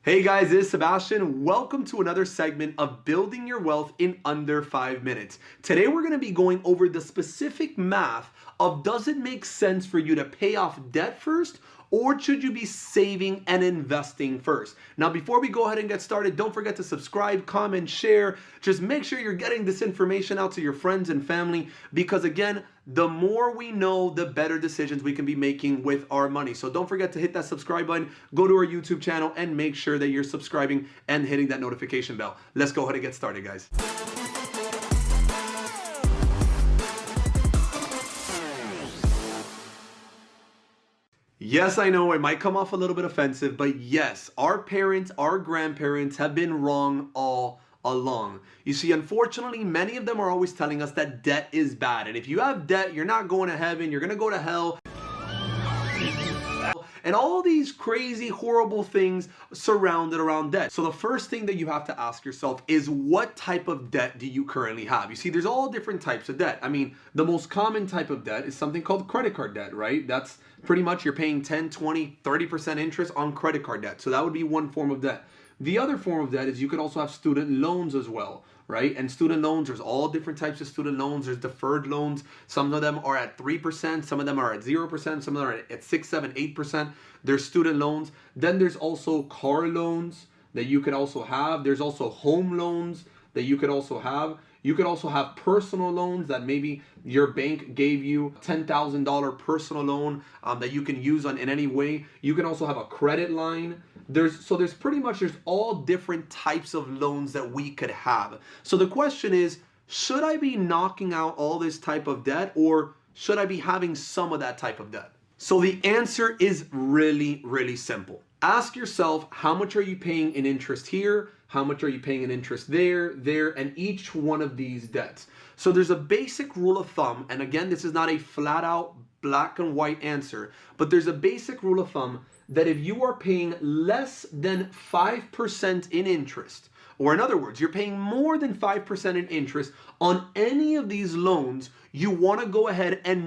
Hey guys, this is Sebastian. Welcome to another segment of Building Your Wealth in Under 5 Minutes. Today we're going to be going over the specific math of does it make sense for you to pay off debt first, or should you be saving and investing first? Now, before we go ahead and get started, don't forget to subscribe, comment, share. Just make sure you're getting this information out to your friends and family because, again, the more we know, the better decisions we can be making with our money. So don't forget to hit that subscribe button, go to our YouTube channel, and make sure that you're subscribing and hitting that notification bell. Let's go ahead and get started, guys. Yes, I know it might come off a little bit offensive, but yes, our parents, our grandparents have been wrong all along. You see, unfortunately, many of them are always telling us that debt is bad. And if you have debt, you're not going to heaven, you're going to go to hell. And all these crazy, horrible things surrounded around debt. So the first thing that you have to ask yourself is, what type of debt do you currently have? You see, there's all different types of debt. I mean, the most common type of debt is something called credit card debt, right? That's pretty much you're paying 10, 20, 30% interest on credit card debt. So that would be one form of debt. The other form of debt is you could also have student loans as well, right? And student loans, there's all different types of student loans. There's deferred loans. Some of them are at 3%. Some of them are at 0%. Some of them are at 6, 7, 8%. There's student loans. Then there's also car loans that you could also have. There's also home loans that you could also have. You could also have personal loans that maybe your bank gave you $10,000 personal loan that you can use in any way. You can also have a credit line. There's all different types of loans that we could have. So the question is, should I be knocking out all this type of debt, or should I be having some of that type of debt? So the answer is really, really simple. Ask yourself, how much are you paying in interest here? How much are you paying in interest there, and each one of these debts? So there's a basic rule of thumb, and again, this is not a flat out black and white answer, but there's a basic rule of thumb that if you are paying less than 5% in interest, or in other words, you're paying more than 5% in interest on any of these loans, you want to go ahead and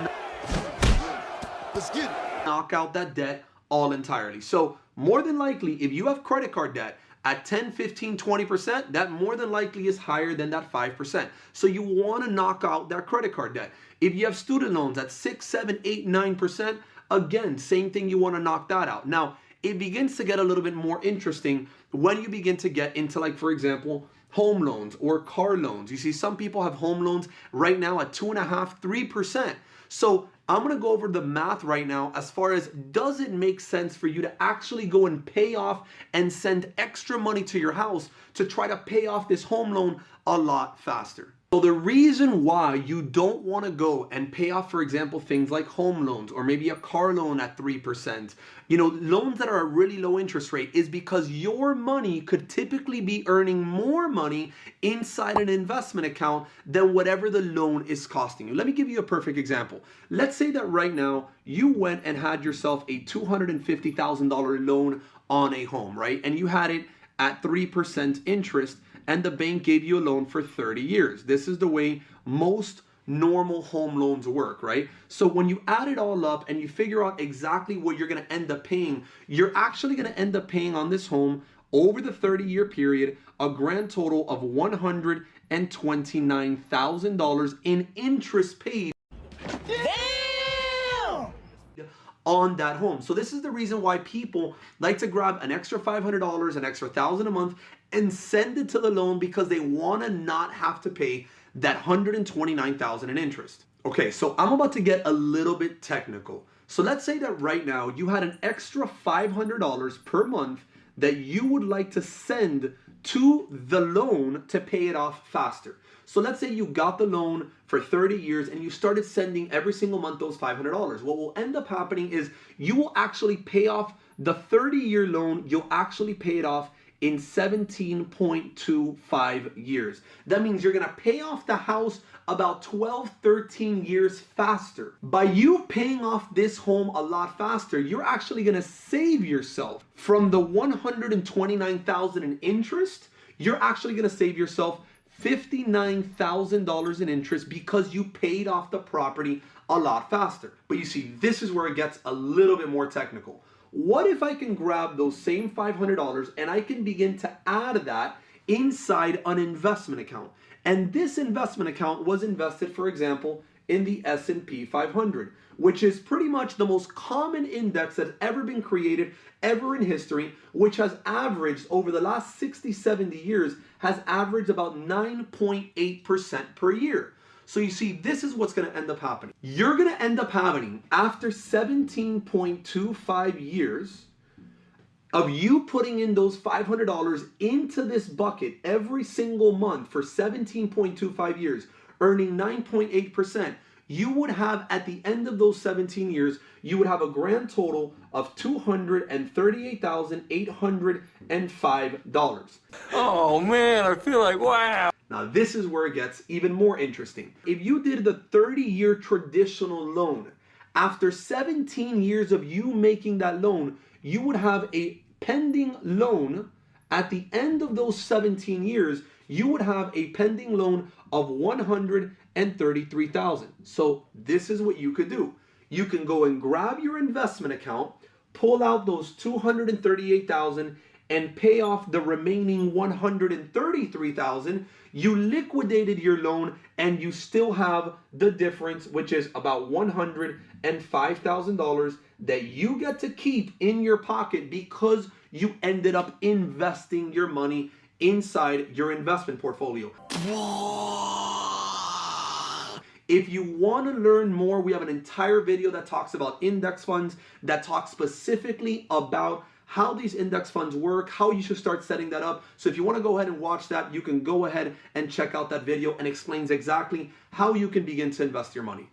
knock out that debt all entirely. So more than likely, if you have credit card debt at 10, 15, 20%, that more than likely is higher than that 5%. So you want to knock out that credit card debt. If you have student loans at 6, 7, 8, 9%, again, same thing, you want to knock that out. Now, it begins to get a little bit more interesting when you begin to get into, like, for example, home loans or car loans. You see, some people have home loans right now at 2.5%, 3%. So I'm going to go over the math right now as far as, does it make sense for you to actually go and pay off and send extra money to your house to try to pay off this home loan a lot faster? So the reason why you don't want to go and pay off, for example, things like home loans or maybe a car loan at 3%, loans that are a really low interest rate, is because your money could typically be earning more money inside an investment account than whatever the loan is costing you. Let me give you a perfect example. Let's say that right now you went and had yourself a $250,000 loan on a home, right? And you had it at 3% interest, and the bank gave you a loan for 30 years. This is the way most normal home loans work, right? So when you add it all up and you figure out exactly what you're going to end up paying, you're actually going to end up paying on this home over the 30-year period a grand total of $129,000 in interest paid on that home. So this is the reason why people like to grab an extra $500, an extra $1,000 a month, and send it to the loan because they want to not have to pay that $129,000 in interest. Okay, so I'm about to get a little bit technical. So let's say that right now you had an extra $500 per month that you would like to send to the loan to pay it off faster. So let's say you got the loan for 30 years and you started sending every single month those $500. What will end up happening is you will actually pay off the 30-year loan. You'll actually pay it off in 17.25 years. That means you're gonna pay off the house about 12, 13 years faster. By you paying off this home a lot faster, you're actually gonna save yourself from the $129,000 in interest. You're actually gonna save yourself $59,000 in interest because you paid off the property a lot faster. But you see, this is where it gets a little bit more technical. what if I can grab those same $500 and I can begin to add that inside an investment account? And this investment account was invested, for example, in the S&P 500, which is pretty much the most common index that's ever been created ever in history, which has averaged over the last 60, 70 years, has averaged about 9.8% per year. So you see, this is what's going to end up happening. You're going to end up having, after 17.25 years of you putting in those $500 into this bucket every single month for 17.25 years, earning 9.8%, you would have, at the end of those 17 years, you would have a grand total of $238,805. Oh man, I feel like, wow. Now this is where it gets even more interesting. If you did the 30-year traditional loan, after 17 years of you making that loan, you would have a pending loan. At the end of those 17 years, you would have a pending loan of $133,000. So this is what you could do. You can go and grab your investment account, pull out those $238,000 and pay off the remaining $133,000. You liquidated your loan and you still have the difference, which is about $105,000 that you get to keep in your pocket because you ended up investing your money inside your investment portfolio. If you want to learn more, we have an entire video that talks about index funds, that talks specifically about how these index funds work, how you should start setting that up. So if you want to go ahead and watch that, you can go ahead and check out that video, and explains exactly how you can begin to invest your money.